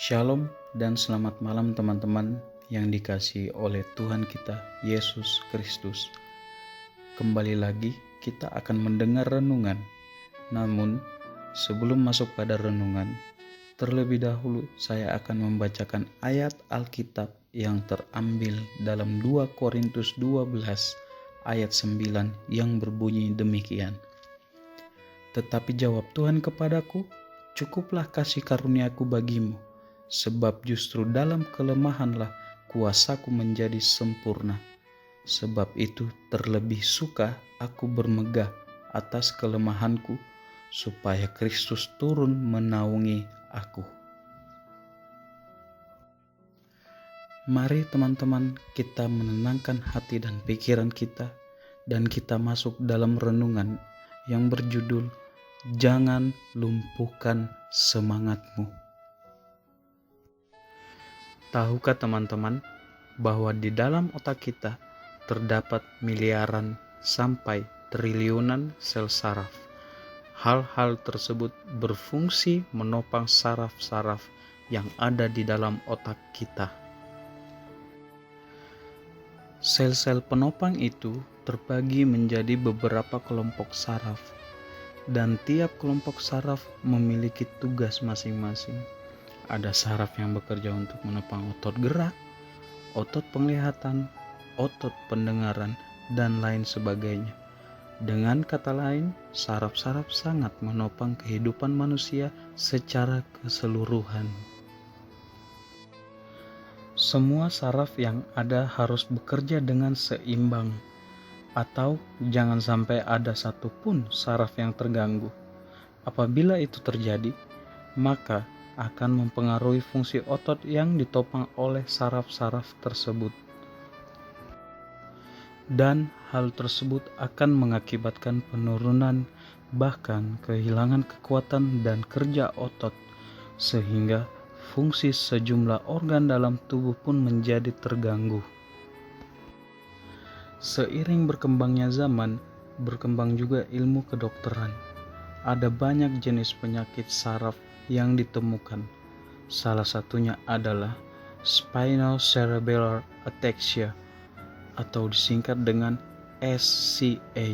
Shalom dan selamat malam teman-teman yang dikasihi oleh Tuhan kita Yesus Kristus. Kembali lagi kita akan mendengar renungan. Namun sebelum masuk pada renungan, terlebih dahulu saya akan membacakan ayat Alkitab yang terambil dalam 2 Korintus 12 ayat 9 yang berbunyi demikian. Tetapi jawab Tuhan kepadaku, cukuplah kasih karuniaku bagimu, sebab justru dalam kelemahanlah kuasaku menjadi sempurna. Sebab itu terlebih suka aku bermegah atas kelemahanku, supaya Kristus turun menaungi aku. Mari teman-teman kita menenangkan hati dan pikiran kita, dan kita masuk dalam renungan yang berjudul Jangan Lumpuhkan Semangatmu. Tahukah teman-teman bahwa di dalam otak kita terdapat miliaran sampai triliunan sel saraf. Hal-hal tersebut berfungsi menopang saraf-saraf yang ada di dalam otak kita. Sel-sel penopang itu terbagi menjadi beberapa kelompok saraf, dan tiap kelompok saraf memiliki tugas masing-masing. Ada saraf yang bekerja untuk menopang otot gerak, otot penglihatan, otot pendengaran, dan lain sebagainya. Dengan kata lain, saraf-saraf sangat menopang kehidupan manusia secara keseluruhan. Semua saraf yang ada harus bekerja dengan seimbang, atau jangan sampai ada satupun saraf yang terganggu. Apabila itu terjadi, maka akan mempengaruhi fungsi otot yang ditopang oleh saraf-saraf tersebut. Dan hal tersebut akan mengakibatkan penurunan, bahkan kehilangan kekuatan dan kerja otot, sehingga fungsi sejumlah organ dalam tubuh pun menjadi terganggu. Seiring berkembangnya zaman, berkembang juga ilmu kedokteran. Ada banyak jenis penyakit saraf yang ditemukan. Salah satunya adalah spinocerebellar ataxia atau disingkat dengan SCA.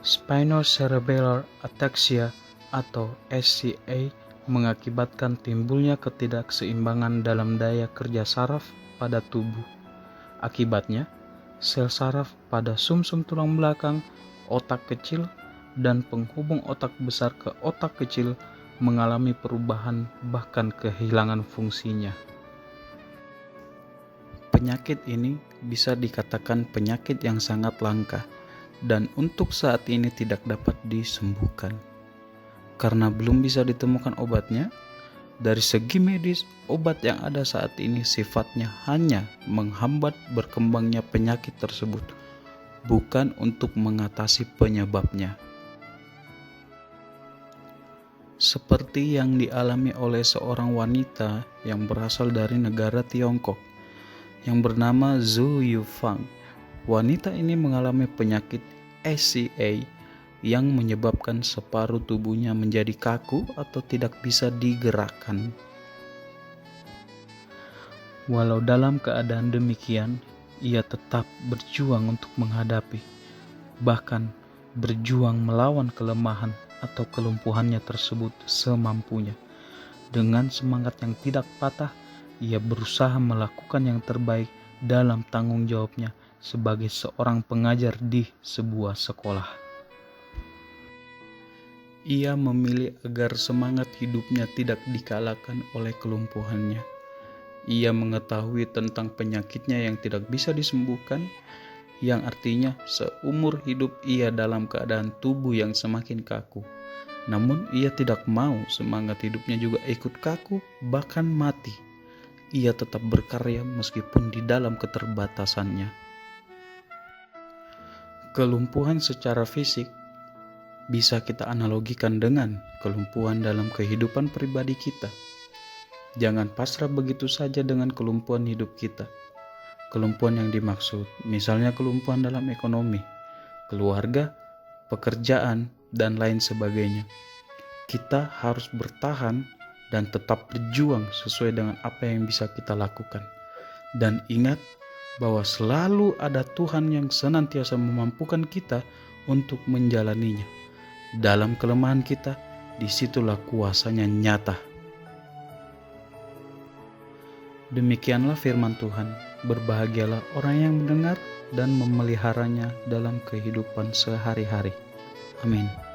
Spinocerebellar ataxia atau SCA mengakibatkan timbulnya ketidakseimbangan dalam daya kerja saraf pada tubuh. Akibatnya, sel saraf pada sumsum tulang belakang, otak kecil, dan penghubung otak besar ke otak kecil mengalami perubahan bahkan kehilangan fungsinya. Penyakit ini bisa dikatakan penyakit yang sangat langka dan untuk saat ini tidak dapat disembuhkan. Karena belum bisa ditemukan obatnya, dari segi medis, obat yang ada saat ini sifatnya hanya menghambat berkembangnya penyakit tersebut, bukan untuk mengatasi penyebabnya. Seperti yang dialami oleh seorang wanita yang berasal dari negara Tiongkok yang bernama Zhu Yufang. Wanita ini mengalami penyakit SCA yang menyebabkan separuh tubuhnya menjadi kaku atau tidak bisa digerakkan. Walau dalam keadaan demikian, ia tetap berjuang untuk menghadapi, bahkan berjuang melawan kelemahan atau kelumpuhannya tersebut semampunya. Dengan semangat yang tidak patah, ia berusaha melakukan yang terbaik dalam tanggung jawabnya sebagai seorang pengajar di sebuah sekolah. Ia memilih agar semangat hidupnya tidak dikalahkan oleh kelumpuhannya. Ia mengetahui tentang penyakitnya yang tidak bisa disembuhkan, yang artinya seumur hidup ia dalam keadaan tubuh yang semakin kaku. Namun ia tidak mau semangat hidupnya juga ikut kaku, bahkan mati. Ia tetap berkarya meskipun di dalam keterbatasannya. Kelumpuhan secara fisik bisa kita analogikan dengan kelumpuhan dalam kehidupan pribadi kita. Jangan pasrah begitu saja dengan kelumpuhan hidup kita. Kelumpuhan yang dimaksud misalnya kelumpuhan dalam ekonomi, keluarga, pekerjaan, dan lain sebagainya. Kita harus bertahan dan tetap berjuang sesuai dengan apa yang bisa kita lakukan. Dan ingat bahwa selalu ada Tuhan yang senantiasa memampukan kita untuk menjalaninya. Dalam kelemahan kita, disitulah kuasanya nyata. Demikianlah firman Tuhan. Berbahagialah orang yang mendengar dan memeliharanya dalam kehidupan sehari-hari. Amin.